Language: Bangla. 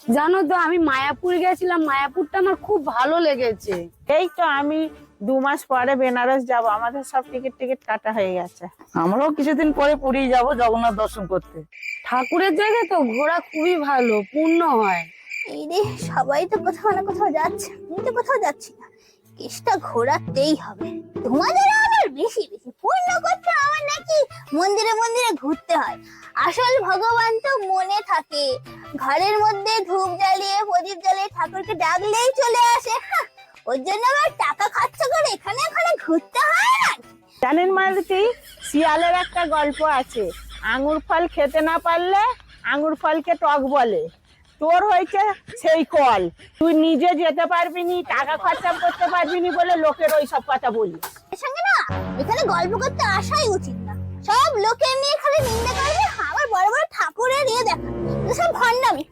জানো তো আমি মায়াপুর গেছিলাম, মায়াপুরটা আমার খুব ভালো লেগেছে। এই তো আমি 2 মাস পরে বেনারস যাব, আমাদের সব টিকিট টিকিট কাটা হয়ে গেছে। আমরাও কিছুদিন পরে পুরী যাব জগন্নাথ দর্শন করতে। ঠাকুরের জায়গা তো ঘোরা খুবই ভালো, পূর্ণ হয়। এই রে, সবাই তো কোথাও না কোথাও যাচ্ছে, আমি তো কোথাও যাচ্ছি না। কেসটা ঘোরাতেই হবে। তোমাদের আবার বেশি বেশি পূর্ণ করতে আমার নাকি মন্দিরে মন্দিরে ঘুরতে হয়। আসল ভগবান তো মনে থাকে, ঘরের মধ্যে ধূপ জ্বালিয়ে প্রদীপ জ্বালিয়ে ঠাকুরকে ডাকলেই চলে আসে। ওর জন্য আবার টাকা খরচ করে এখানে ওখানে ঘুরতে হয় না। জানেন মালতী, শিয়ালের একটা গল্প আছে, আঙুর ফল খেতে না পারলে আঙুর ফলকে টক বলে। তোর হয়েছে সেই কল, তুই নিজে যেতে পারবি নি, টাকা খরচা করতে পারবি নি বলে লোকের ওই সব কথা বলি। এর সঙ্গে না এখানে গল্প করতে আসাই উচিত না। সব লোকের নিয়ে খালি নিন্দা করবে, আবার বড় বড় ঠাকুরের ইয়ে দেখা, সব ভণ্ডামি।